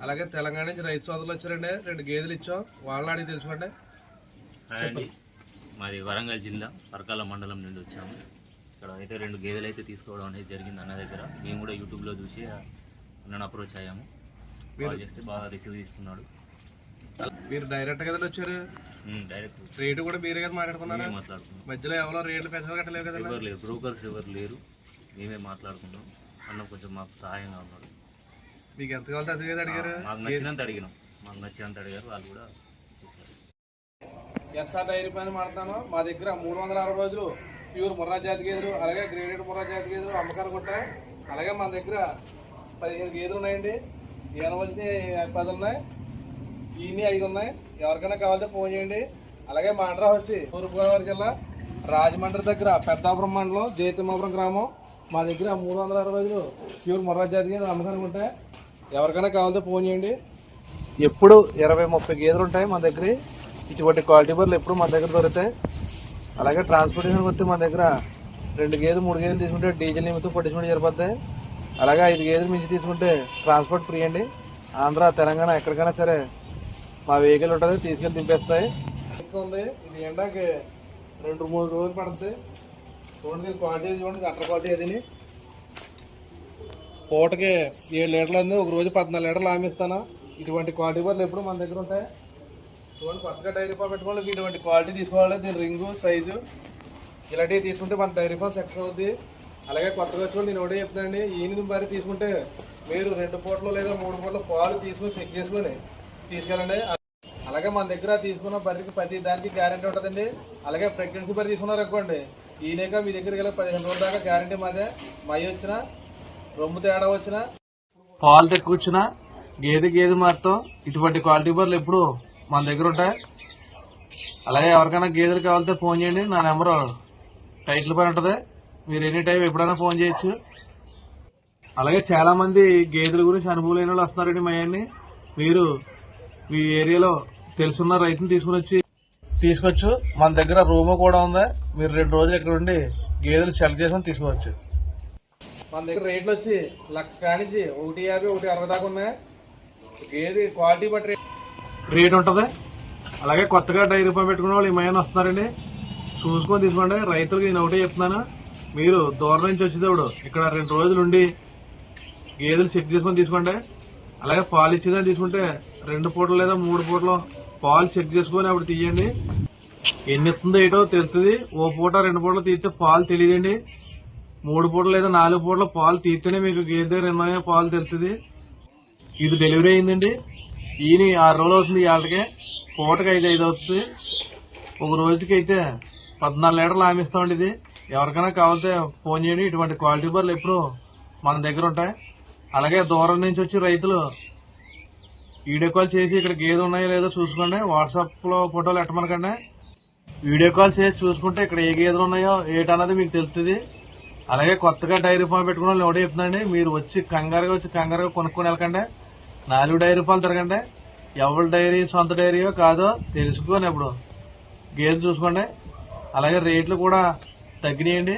అలాగే తెలంగాణ నుంచి రైతు సోదరులు వచ్చారండి, 2 గేదెలు ఇచ్చాం, వాళ్ళని అడిగి తెలుసుకోండి. అండి మాది వరంగల్ జిల్లా పరకాల మండలం నుండి వచ్చాము. ఇక్కడ అయితే 2 గేదెలు అయితే తీసుకోవడం అనేది జరిగింది అన్న దగ్గర. మేము కూడా యూట్యూబ్లో చూసి అన్నను అప్రోచ్ అయ్యాము. కాల్ చేస్తే బాగా రిసీవ్ తీసుకున్నాడు. మీరు డైరెక్ట్ కదా వచ్చారు? డైరెక్ట్ రేటు కూడా మీరే కదా మాట్లాడుకున్నారు? మాట్లాడుకున్నాం. మధ్యలో ఎవరో రేట్లు పెంచడం కట్టలేవు కదా? ఎవరు లేరు, బ్రోకర్స్ ఎవరు లేరు, మేమే మాట్లాడుకున్నాం. అన్న కొంచెం మాకు సహాయంగా ఉన్నాడు. మీకు ఎంత కావాలో అంత కదా అడిగారు? మాకు నచ్చినంత అడిగినాం, మాకు నచ్చినంత అడిగారు, వాళ్ళు కూడా చేశారు. ఎస్ఆర్ డైరీ పైన మాట్లాడుతాను. మా దగ్గర 360 రోజులు ప్యూర్ ముర్రా జాతి గేదెలు, అలాగే గ్రేడెడ్ ముర్రా జాతి గేదెలు అమ్మకానికి ఉంటాయి. అలాగే మన దగ్గర 15 గేదెలు ఉన్నాయండి. ఈనవల్ని 10 ఉన్నాయి, ఈయన్ని 5 ఉన్నాయి. ఎవరికైనా కావాలంటే ఫోన్ చేయండి. అలాగే మా అడ్రస్ వచ్చి తూర్పుగోదావరి జిల్లా రాజమండ్రి దగ్గర పెద్దాపురం మండలం జయతిమ్మాపురం గ్రామం. మా దగ్గర 360 రోజులు ప్యూర్ ముర్రా జాతి గేదెలు అమ్మకానికి ఉంటాయి. ఎవరికైనా కావాలంటే ఫోన్ చేయండి. ఎప్పుడు 20-30 గేదెలు ఉంటాయి మన దగ్గర. ఇటువంటి క్వాలిటీ బర్రెలు ఎప్పుడు మన దగ్గర దొరుకుతాయి. అలాగే ట్రాన్స్పోర్టేషన్ వస్తే మన దగ్గర 2 గేదెలు 3 గేదెలు తీసుకుంటే డీజిల్ నిమిత్తం పట్టించుకుంటే సరిపోతాయి. అలాగే 5 గేదెలు మించి తీసుకుంటే ట్రాన్స్పోర్ట్ ఫ్రీ అండి. ఆంధ్ర తెలంగాణ ఎక్కడికైనా సరే మా వెహికల్ ఉంటుంది, తీసుకెళ్ళి దింపేస్తాయి. ఉంది ఇది ఎండాకి 2-3 రోజులు పడుతుంది. చూడండి క్వాలిటీ, చూడండి అట్ర క్వాలిటీ. అది పూటకి 7 లీటర్లు ఉంది, ఒక రోజు 14 లీటర్లు ఆమిస్తాను. ఇటువంటి క్వాలిటీ బర్రెలు ఎప్పుడు మన దగ్గర ఉంటాయి. చూడండి కొత్తగా డైరీ ఫామ్ పెట్టుకోవాలి, ఇటువంటి క్వాలిటీ తీసుకోవాలి. దీని రింగు సైజు ఇలాంటివి తీసుకుంటే మన డైరీ ఫామ్ సక్సెస్ అవుతుంది. అలాగే కొత్తగా వచ్చి నేను ఒకటే చెప్తానండి, ఈయన మరి తీసుకుంటే మీరు 2 పూటలు లేదా 3 పూటలు పాలు తీసుకొని చెక్ చేసుకొని తీసుకెళ్ళండి. అలాగే మన దగ్గర తీసుకున్న బర్రెకి ప్రతి దానికి గ్యారంటీ ఉంటుందండి. అలాగే ప్రెగ్నెన్సీ బర్రె తీసుకున్నారు అనుకోండి, ఈయనక మీ దగ్గరికి వెళ్ళి 15 రోజుల దాకా గ్యారంటీ మాదే. మై వచ్చినా, రొమ్ము తేడా వచ్చినా, పాలు తక్కువ వచ్చినా, గేదె మారుతాం. ఇటువంటి క్వాలిటీ బర్రెలు ఎప్పుడు మన దగ్గర ఉంటాయి. అలాగే ఎవరికైనా గేదెలు కావాలంటే ఫోన్ చేయండి. నా నెంబరు టైటిల్ పైన ఉంటుంది. మీరు ఎనీ టైం ఎప్పుడైనా ఫోన్ చేయొచ్చు. అలాగే చాలా మంది గేదెల గురించి అనుభవం లేని వాళ్ళు వస్తున్నారండి మయాన్ని. మీరు మీ ఏరియాలో తెలుసున్న రైతులు తీసుకొచ్చు. మన దగ్గర రూమ్ కూడా ఉంది. మీరు 2 రోజులు ఇక్కడ ఉండి గేదెలు సెలెక్ట్ చేసుకొని తీసుకోవచ్చు. మన దగ్గర రేట్లు వచ్చి 1,00,000 కానించి 150, 160 దాకా ఉన్నాయి. గేదె క్వాలిటీ బట్టి రేట్ ఉంటుంది. అలాగే కొత్తగా డైరీ ఫామ్ పెట్టుకునే వాళ్ళు ఏమైనా వస్తున్నారండి, చూసుకొని తీసుకోండి. రైతులకి నేను ఒకటే చెప్తున్నాను, మీరు దూరం నుంచి వచ్చేటప్పుడు ఇక్కడ 2 రోజులు ఉండి గేదెలు చెక్ చేసుకొని తీసుకోండి. అలాగే పాలు ఇచ్చేదని తీసుకుంటే 2 పూటలు లేదా 3 పూటలు పాలు చెక్ చేసుకొని అప్పుడు తీయండి. ఎన్ని ఇస్తుందో ఏటో తెలుస్తుంది. ఓ పూట 2 పూటలు తీస్తే పాలు తెలియదండి. 3 పూటలు లేదా 4 పూటలు పాలు తీస్తేనే మీకు గేదె ఎన్నో పాలు తెలుస్తుంది. ఇది డెలివరీ అయిందండి. ఈయన 6 రోజులు అవుతుంది. వాళ్ళకి పూటకి 5 అవుతుంది. ఒక రోజుకి అయితే 14 లీటర్లు ఆమిస్తామండి. ఇది ఎవరికైనా కావాలంటే ఫోన్ చేయండి. ఇటువంటి క్వాలిటీ బర్రెలు ఎప్పుడు మన దగ్గర ఉంటాయి. అలాగే దూరం నుంచి వచ్చి రైతులు వీడియో కాల్ చేసి ఇక్కడ గేదె ఉన్నాయో లేదో చూసుకోండి. వాట్సాప్లో ఫోటోలు ఎట్టమనకండి. వీడియో కాల్ చేసి చూసుకుంటే ఇక్కడ ఏ గేదెలు ఉన్నాయో ఏటన్నది మీకు తెలుస్తుంది. అలాగే కొత్తగా డైరీ ఫామ్ పెట్టుకున్న వాళ్ళు ఎవడో చెప్తున్నాండి, మీరు కంగారుగా కొనుక్కొని వెళ్ళకండి. 4 డైరీ ఫామ్ తిరగండి. ఎవరి డైరీ సొంత డైరీయో కాదో తెలుసుకొని అప్పుడు గేదె చూసుకోండి. అలాగే రేట్లు కూడా తగ్గినాయండి.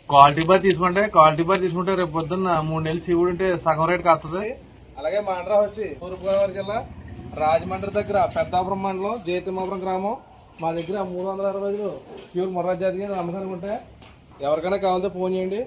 క్వాలిటీ బార్ తీసుకోండి. క్వాలిటీ బార్ తీసుకుంటే రేపు పొద్దున్న 3 నెలలు సీవుడు ఉంటే సగం రేటుకి వస్తుంది. అలాగే మా అడ్రస్ వచ్చి తూర్పుగోదావరి జిల్లా రాజమండ్రి దగ్గర పెద్దాపురం మండలం జయతిమ్మాపురం గ్రామం. మా దగ్గర 360 రోజులు ప్యూర్ ముర్రా జాతి గేదెలు అమ్మకానికి ఉంటాయి. ఎవరికైనా కావాలంటే ఫోన్ చేయండి.